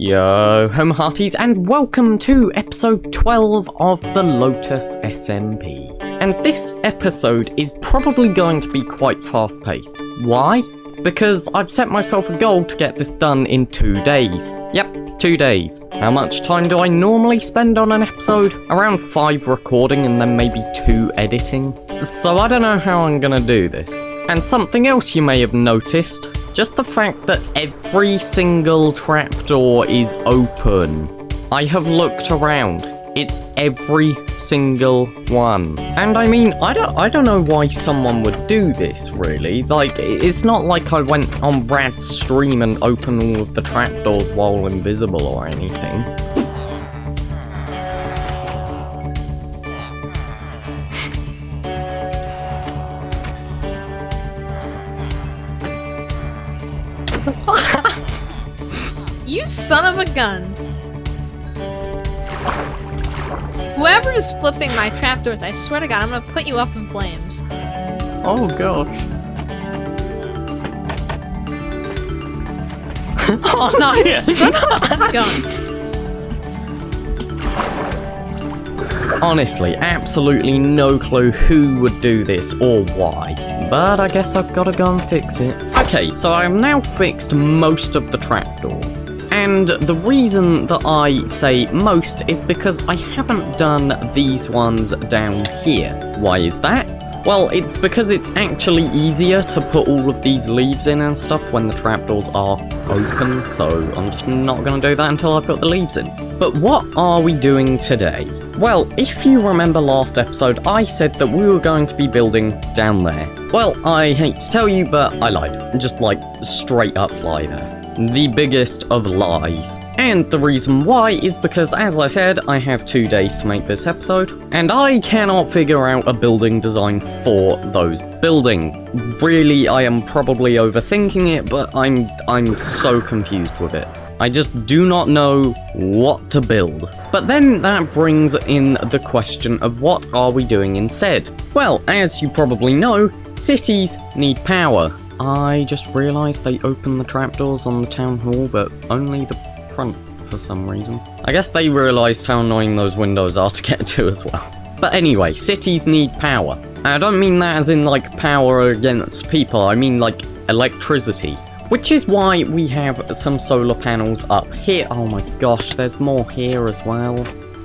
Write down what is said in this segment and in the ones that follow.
Yo, home hearties, and welcome to episode 12 of the Lotus SMP. And this episode is probably going to be quite fast-paced. Why? Because I've set myself a goal to get this done in 2 days. Yep, 2 days. How much time do I normally spend on an episode? Around 5 recording and then maybe 2 editing. So I don't know how I'm gonna do this. And something else you may have noticed, just the fact that every single trapdoor is open. I have looked around. It's every single one. And I mean, I don't know why someone would do this, really. Like, it's not like I went on Rad's stream and opened all of the trapdoors while invisible or anything. You son of a gun! Whoever is flipping my trapdoors, I swear to God, I'm gonna put you up in flames. Oh gosh. Oh no! Gun. Honestly, absolutely no clue who would do this or why. But I guess I've gotta go and fix it. Okay, so I've now fixed most of the trapdoors. And the reason that I say most is because I haven't done these ones down here. Why is that? Well, it's because it's actually easier to put all of these leaves in and stuff when the trapdoors are open, so I'm just not gonna do that until I put the leaves in. But what are we doing today? Well, if you remember last episode, I said that we were going to be building down there. Well, I hate to tell you, but I lied. Just like, straight up lie there. The biggest of lies. And the reason why is because, as I said, I have 2 days to make this episode, and I cannot figure out a building design for those buildings. Really, I am probably overthinking it, but I'm so confused with it. I just do not know what to build. But then that brings in the question of what are we doing instead? Well, as you probably know, cities need power. I just realised they open the trapdoors on the town hall, but only the front for some reason. I guess they realised how annoying those windows are to get to as well. But anyway, cities need power. I don't mean that as in like power against people, I mean like electricity. Which is why we have some solar panels up here. Oh my gosh, there's more here as well.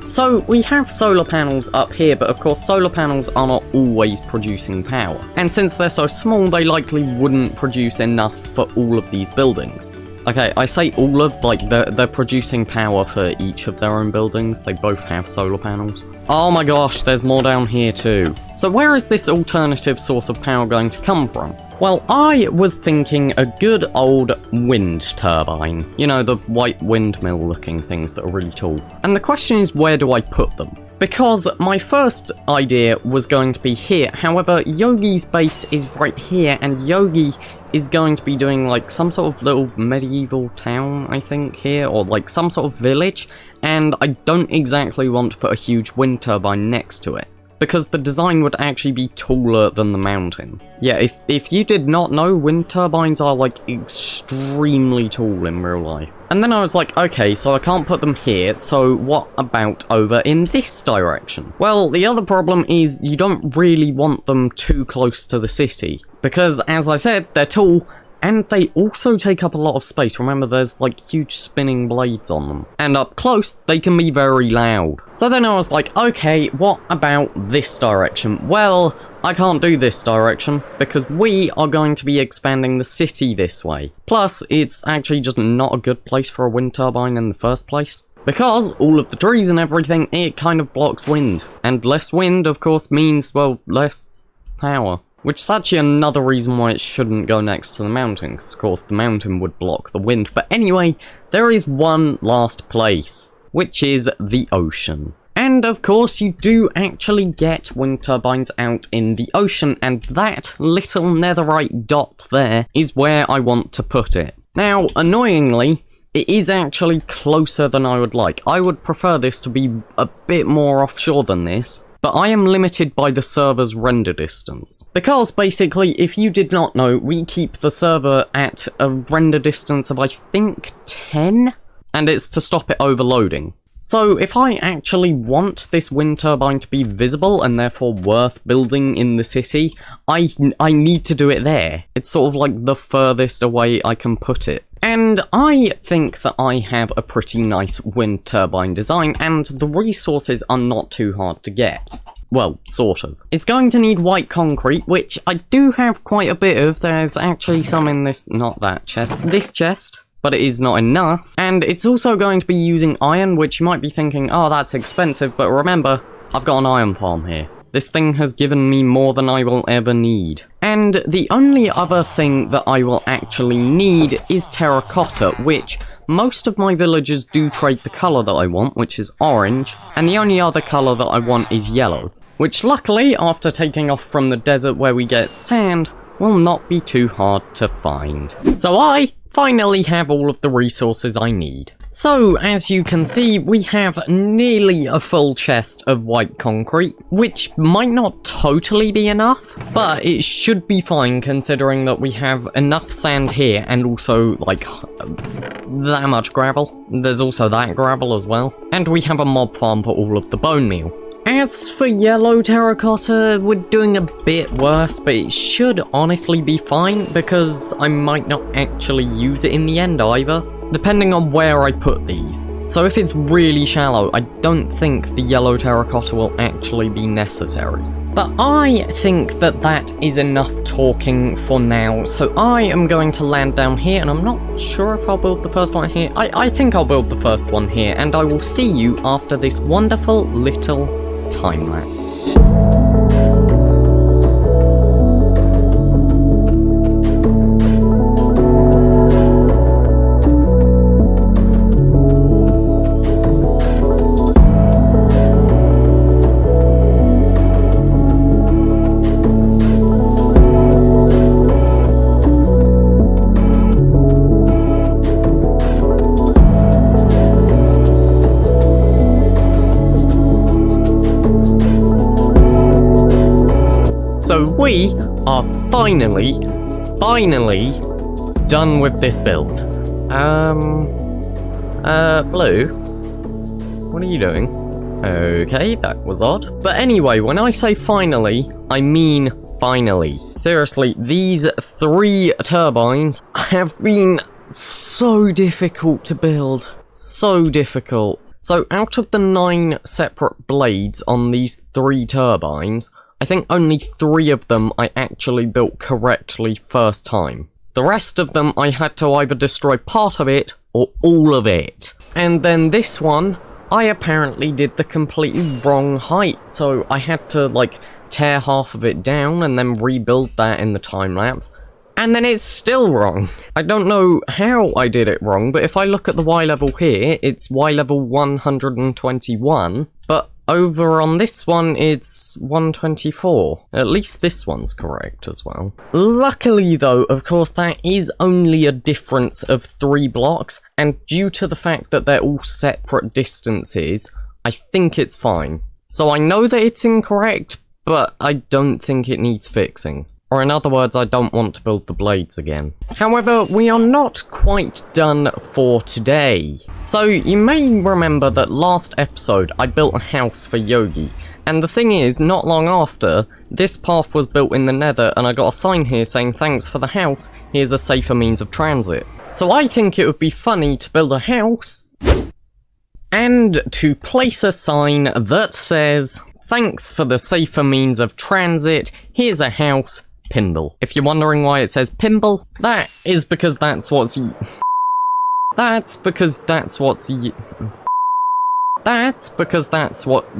So we have solar panels up here, but of course solar panels are not always producing power. And since they're so small, they likely wouldn't produce enough for all of these buildings. Okay, I say all of, like, they're producing power for each of their own buildings. They both have solar panels. Oh my gosh, there's more down here too. So where is this alternative source of power going to come from? Well, I was thinking a good old wind turbine. You know, the white windmill looking things that are really tall. And the question is, where do I put them? Because my first idea was going to be here. However, Yogi's base is right here, and Yogi is going to be doing like some sort of little medieval town, I think, here, or like some sort of village. And I don't exactly want to put a huge wind turbine next to it, because the design would actually be taller than the mountain. Yeah, if you did not know, wind turbines are like extremely tall in real life. And then I was like, okay, so I can't put them here, so what about over in this direction? Well, the other problem is you don't really want them too close to the city, because as I said, they're tall, and they also take up a lot of space. Remember, there's like huge spinning blades on them. And up close, they can be very loud. So then I was like, okay, what about this direction? Well, I can't do this direction because we are going to be expanding the city this way. Plus, it's actually just not a good place for a wind turbine in the first place. Because all of the trees and everything, it kind of blocks wind. And less wind, of course, means, well, less power. Which is actually another reason why it shouldn't go next to the mountain, because of course the mountain would block the wind. But anyway, there is one last place, which is the ocean. And of course you do actually get wind turbines out in the ocean, and that little netherite dot there is where I want to put it. Now, annoyingly, it is actually closer than I would like. I would prefer this to be a bit more offshore than this. But I am limited by the server's render distance. Because basically, if you did not know, we keep the server at a render distance of, I think, 10? and it's to stop it overloading. So if I actually want this wind turbine to be visible and therefore worth building in the city, I need to do it there. It's sort of like the furthest away I can put it. And I think that I have a pretty nice wind turbine design, and the resources are not too hard to get. Well, sort of. It's going to need white concrete, which I do have quite a bit of. There's actually some in this, not that chest, this chest. But it is not enough. And it's also going to be using iron, which you might be thinking, oh, that's expensive, but remember, I've got an iron farm here. This thing has given me more than I will ever need. And the only other thing that I will actually need is terracotta, which most of my villagers do trade the colour that I want, which is orange, and the only other colour that I want is yellow, which luckily, after taking off from the desert where we get sand, will not be too hard to find. So I finally have all of the resources I need. So, as you can see, we have nearly a full chest of white concrete, which might not totally be enough, but it should be fine considering that we have enough sand here and also, like, that much gravel. There's also that gravel as well. And we have a mob farm for all of the bone meal. As for yellow terracotta, we're doing a bit worse, but it should honestly be fine because I might not actually use it in the end either, depending on where I put these. So if it's really shallow, I don't think the yellow terracotta will actually be necessary. But I think that that is enough talking for now, so I am going to land down here, and I'm not sure if I'll build the first one here. I think I'll build the first one here, and I will see you after this wonderful little time lapse. So we are finally done with this build. Blue? What are you doing? Okay, that was odd. But anyway, when I say finally, I mean finally. Seriously, these 3 turbines have been so difficult to build. So difficult. So out of the 9 separate blades on these 3 turbines, I think only 3 of them I actually built correctly first time. The rest of them I had to either destroy part of it or all of it. And then this one, I apparently did the completely wrong height, so I had to like tear half of it down and then rebuild that in the time lapse. And then it's still wrong. I don't know how I did it wrong, but if I look at the Y level here, it's Y level 121, but over on this one, it's 124. At least this one's correct as well. Luckily though, of course, that is only a difference of 3 blocks, and due to the fact that they're all separate distances, I think it's fine. So I know that it's incorrect, but I don't think it needs fixing. Or in other words, I don't want to build the blades again. However, we are not quite done for today. So you may remember that last episode I built a house for Yogi. And the thing is, not long after, this path was built in the nether and I got a sign here saying thanks for the house, here's a safer means of transit. So I think it would be funny to build a house and to place a sign that says thanks for the safer means of transit, here's a house, Pindle. If you're wondering why it says Pimble, that is because that's what's that's because that's what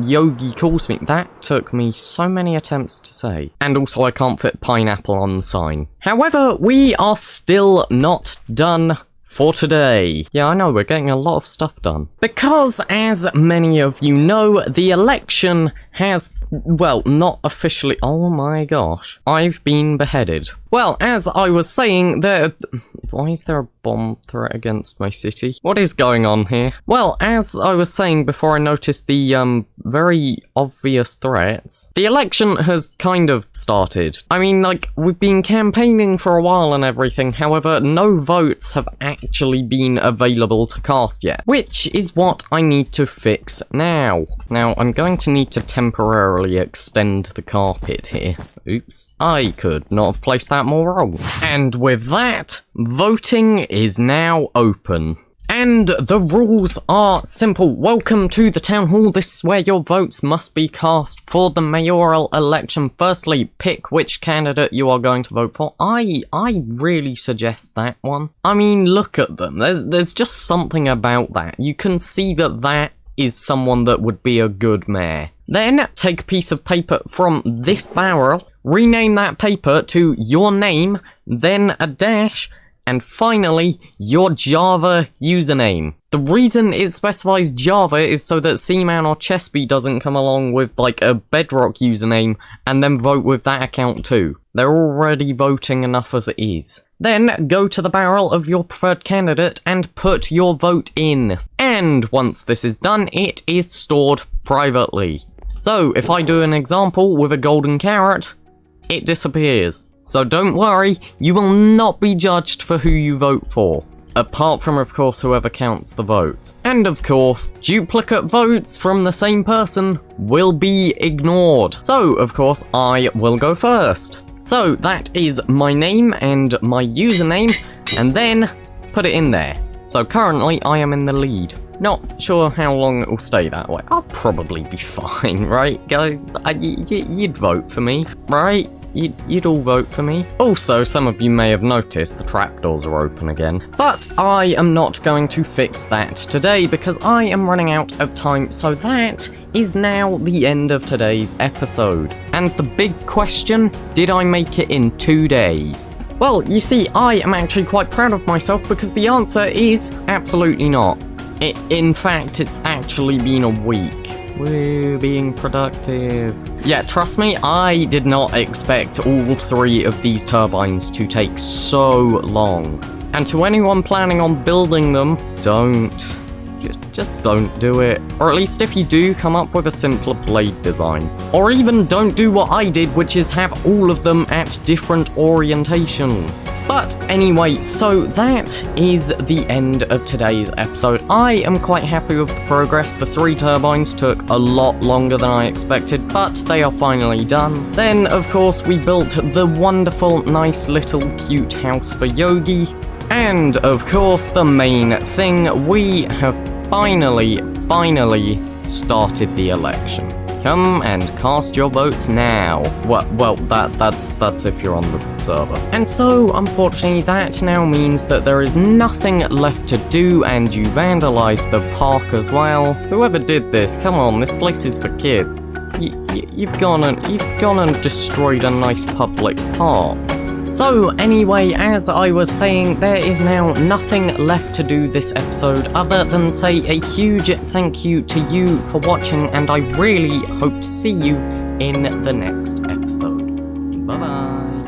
Yogi calls me. That took me so many attempts to say. And also I can't fit pineapple on the sign. However, we are still not done for today. Yeah, I know, we're getting a lot of stuff done. Because, as many of you know, the election has, well, not officially— oh my gosh. I've been beheaded. Well, as I was saying, why is there a bomb threat against my city? What is going on here? Well, as I was saying before I noticed the, very obvious threats. The election has kind of started. I mean, like, we've been campaigning for a while and everything, however, no votes have actually been available to cast yet, which is what I need to fix now. Now, I'm going to need to temporarily extend the carpet here. Oops, I could not have placed that more wrong. And with that, voting is now open. And the rules are simple. Welcome to the town hall. This is where your votes must be cast for the mayoral election. Firstly, pick which candidate you are going to vote for. I really suggest that one. I mean, look at them. There's just something about that. You can see that that is someone that would be a good mayor. Then take a piece of paper from this barrel, rename that paper to your name, then a dash, and finally, your Java username. The reason it specifies Java is so that Seaman or Chespy doesn't come along with like a Bedrock username and then vote with that account too. They're already voting enough as it is. Then go to the barrel of your preferred candidate and put your vote in. And once this is done, it is stored privately. So if I do an example with a golden carrot, it disappears. So don't worry, you will not be judged for who you vote for. Apart from, of course, whoever counts the votes. And of course, duplicate votes from the same person will be ignored. So, of course, I will go first. So that is my name and my username, and then put it in there. So currently, I am in the lead. Not sure how long it will stay that way. I'll probably be fine, right, guys? You'd vote for me, right? You'd all vote for me. Also, some of you may have noticed the trapdoors are open again. But I am not going to fix that today because I am running out of time, so that is now the end of today's episode. And the big question, did I make it in 2 days? Well, you see, I am actually quite proud of myself because the answer is absolutely not. In fact, it's actually been a week. We're being productive. Yeah, trust me, I did not expect all 3 of these turbines to take so long. And to anyone planning on building them, just don't do it. Or at least if you do, come up with a simpler blade design. Or even don't do what I did, which is have all of them at different orientations. But anyway, so that is the end of today's episode. I am quite happy with the progress. The 3 turbines took a lot longer than I expected, but they are finally done. Then, of course, we built the wonderful, nice little cute house for Yogi. And, of course, the main thing, we have finally started the election. Come and cast your votes now. Well, that's if you're on the server. And so, unfortunately, that now means that there is nothing left to do, and you vandalized the park as well. Whoever did this, come on, this place is for kids. You've gone and destroyed a nice public park. So anyway, as I was saying, there is now nothing left to do this episode other than say a huge thank you to you for watching, and I really hope to see you in the next episode. Bye bye.